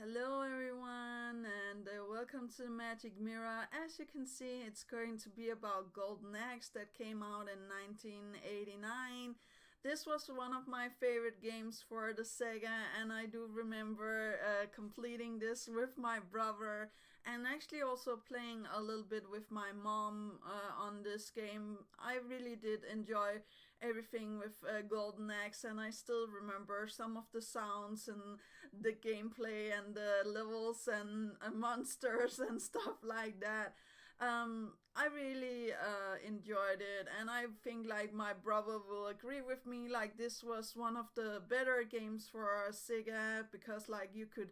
Hello everyone and welcome to the Magic Mirror. As you can see, it's going to be about Golden Axe that came out in 1989. This was one of my favorite games for the Sega, and I do remember completing this with my brother and actually also playing a little bit with my mom on this game. I really did enjoy everything with Golden Axe, and I still remember some of the sounds and the gameplay and the levels and monsters and stuff like that. I really enjoyed it, and I think like my brother will agree with me. Like this was one of the better games for Sega because like you could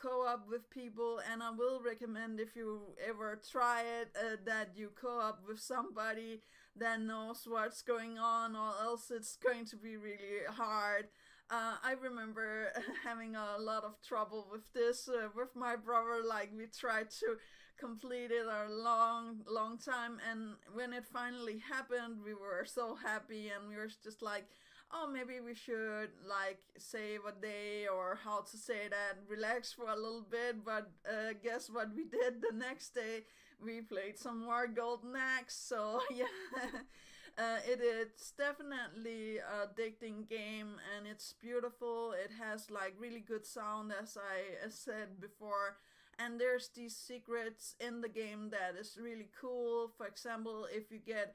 co-op with people, and I will recommend if you ever try it that you co-op with somebody that knows what's going on, or else it's going to be really hard. I remember having a lot of trouble with this with my brother. Like we tried to complete it a long time, and when it finally happened, we were so happy, and we were just like, oh, maybe we should like save a day, or how to say that, relax for a little bit. But guess what we did the next day? We played some more Golden Axe. So yeah, it's definitely a addicting game, and it's beautiful. It has like really good sound, as I said before. And there's these secrets in the game that is really cool. For example, if you get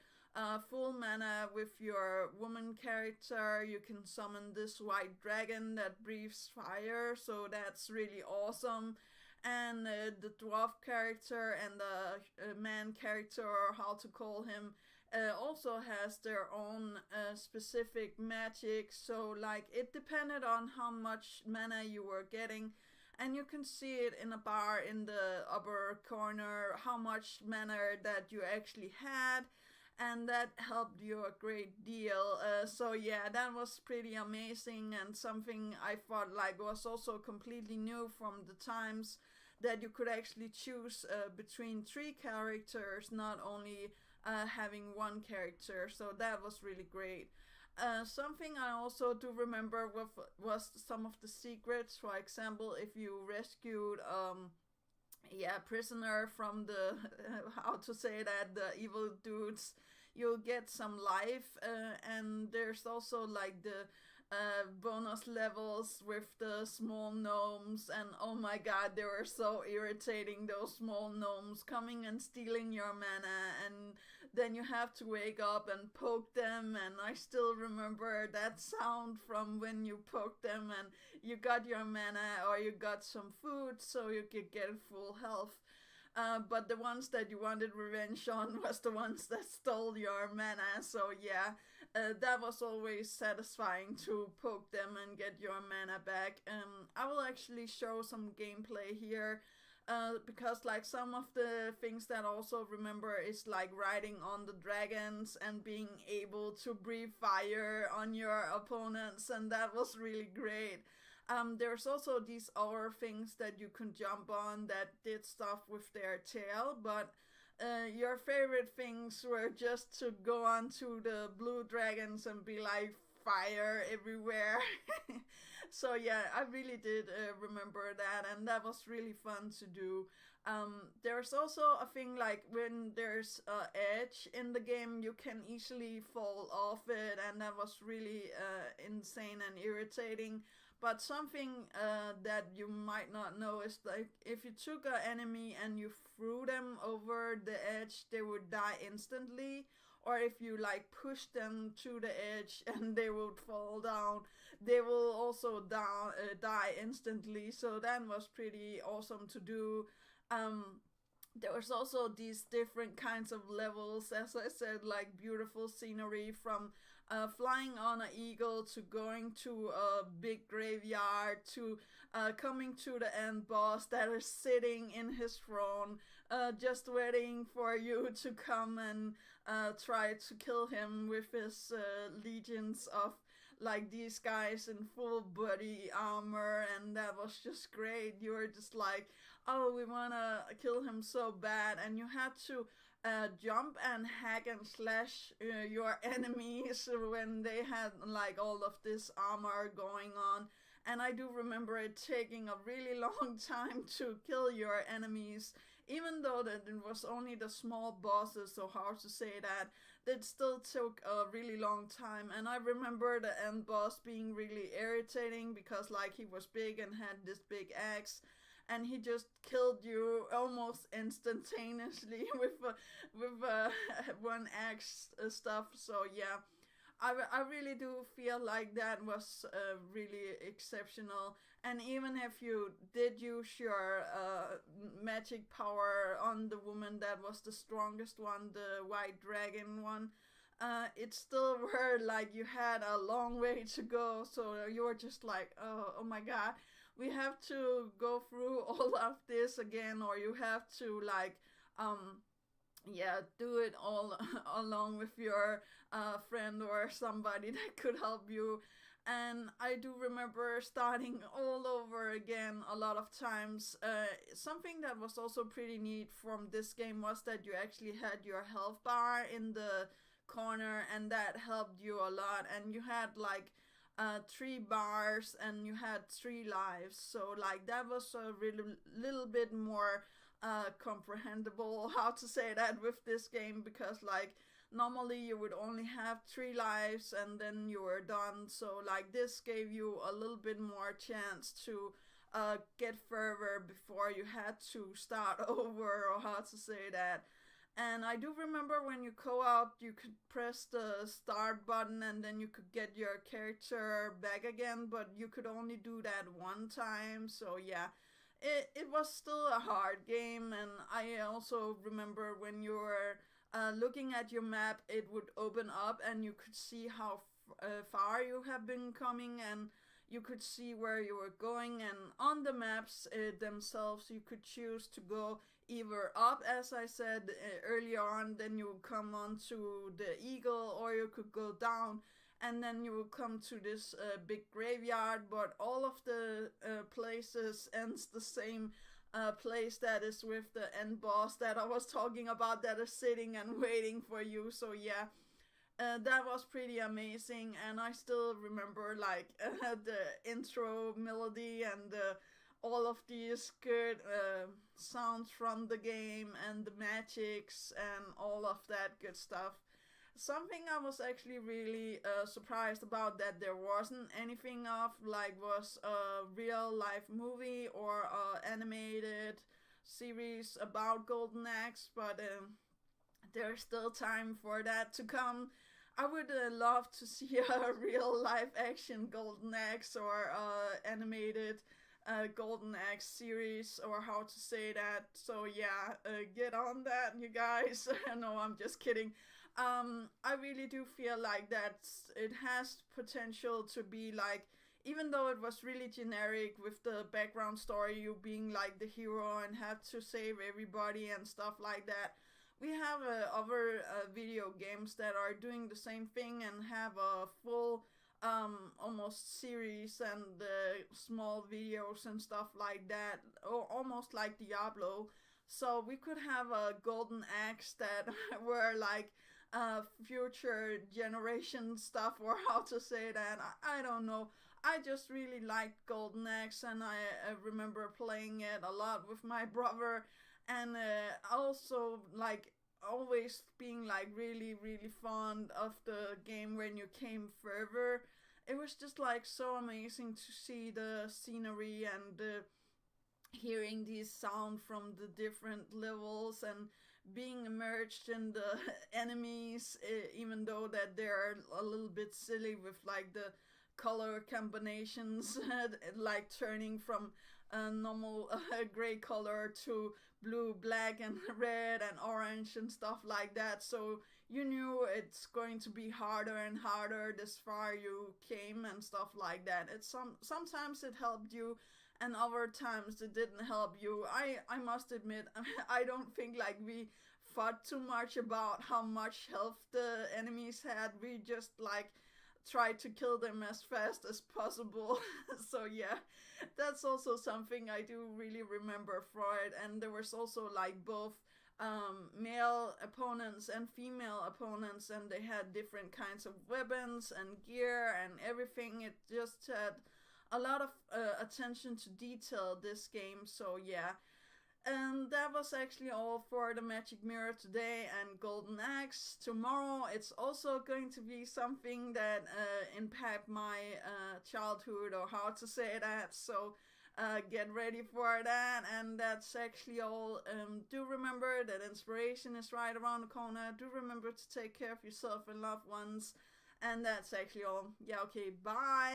full mana with your woman character, you can summon this white dragon that breathes fire, so that's really awesome. And the dwarf character and the man character, or how to call him, also has their own specific magic. So like it depended on how much mana you were getting, and you can see it in a bar in the upper corner how much mana that you actually had, and that helped you a great deal. So yeah, that was pretty amazing, and something I thought like was also completely new from the times, that you could actually choose between three characters, not only having one character. So that was really great. Something I also do remember was some of the secrets. For example, if you rescued prisoner from the how to say that, the evil dudes, you'll get some life. And there's also like the bonus levels with the small gnomes, and oh my god, they were so irritating, those small gnomes coming and stealing your mana, and then you have to wake up and poke them. And I still remember that sound from when you poked them and you got your mana, or you got some food so you could get full health. But the ones that you wanted revenge on was the ones that stole your mana. So yeah, that was always satisfying to poke them and get your mana back. I will actually show some gameplay here. Because like some of the things that I also remember is like riding on the dragons and being able to breathe fire on your opponents, and that was really great. There's also these other things that you can jump on that did stuff with their tail, but your favorite things were just to go on to the blue dragons and be like, fire everywhere. So yeah, I really did remember that, and that was really fun to do. There's also a thing like when there's a edge in the game, you can easily fall off it, and that was really insane and irritating. But something that you might not know is like if you took an enemy and you threw them over the edge, they would die instantly. Or if you like push them to the edge and they would fall down, they will also die instantly. So that was pretty awesome to do. There was also these different kinds of levels, as I said, like beautiful scenery, from flying on an eagle to going to a big graveyard to coming to the end boss that is sitting in his throne, just waiting for you to come and try to kill him with his legions of like these guys in full body armor. And that was just great. You were just like, oh, we want to kill him so bad, and you had to jump and hack and slash your enemies when they had like all of this armor going on. and I do remember it taking a really long time to kill your enemies, even though that it was only the small bosses, so hard to say that, it still took a really long time. And I remember the end boss being really irritating because like he was big and had this big axe, and he just killed you almost instantaneously with one axe stuff. So yeah, I really do feel like that was really exceptional. And even if you did use your magic power on the woman that was the strongest one, the white dragon one, it still were like you had a long way to go. So you were just like, oh my god, we have to go through all of this again, or you have to like yeah, do it all along with your friend or somebody that could help you. And I do remember starting all over again a lot of times. Something that was also pretty neat from this game was that you actually had your health bar in the corner, and that helped you a lot. And you had like 3 bars, and you had 3 lives. So like that was a really little bit more comprehensible how to say that with this game, because like normally you would only have 3 lives and then you were done. So like this gave you a little bit more chance to get further before you had to start over, or how to say that. And I do remember when you co-op, you could press the start button and then you could get your character back again, but you could only do that one time. So yeah, it was still a hard game. And I also remember when you were looking at your map, it would open up and you could see how far you have been coming, and you could see where you were going. And on the maps themselves, you could choose to go either up, as I said earlier on, then you would come onto the eagle, or you could go down and then you will come to this big graveyard. But all of the places ends the same place, that is with the end boss that I was talking about, that is sitting and waiting for you. So yeah, that was pretty amazing. And I still remember like the intro melody and all of these good sounds from the game, and the magics and all of that good stuff. Something I was actually really surprised about, that there wasn't anything of like was a real life movie or animated series about Golden Axe, but there's still time for that to come. I would love to see a real live action Golden Axe, or animated Golden Axe series, or how to say that. So yeah, get on that, you guys. No, I'm just kidding. I really do feel like that it has potential to be like, even though it was really generic with the background story, you being like the hero and have to save everybody and stuff like that. We have other video games that are doing the same thing and have a full almost series and small videos and stuff like that, or almost like Diablo. So we could have a Golden Axe that were like future generation stuff, or how to say that. I don't know. I just really liked Golden Axe, and I remember playing it a lot with my brother, and also like always being like really fond of the game when you came further. It was just like so amazing to see the scenery and hearing these sound from the different levels, and being immersed in the enemies, even though that they're a little bit silly with like the color combinations, like turning from a normal gray color to blue, black, and red and orange and stuff like that. So you knew it's going to be harder and harder this far you came and stuff like that. Sometimes it helped you, and other times it didn't help you. I must admit, I don't think like we fought too much about how much health the enemies had. We just like tried to kill them as fast as possible. So yeah, that's also something I do really remember for it. And there was also like both male opponents and female opponents, and they had different kinds of weapons and gear and everything. It just had a lot of attention to detail this game. So yeah. And that was actually all for the Magic Mirror today and Golden Axe. Tomorrow it's also going to be something that impact my childhood, or how to say that. So get ready for that. And that's actually all. Do remember that inspiration is right around the corner. Do remember to take care of yourself and loved ones. And that's actually all. Yeah, okay, bye.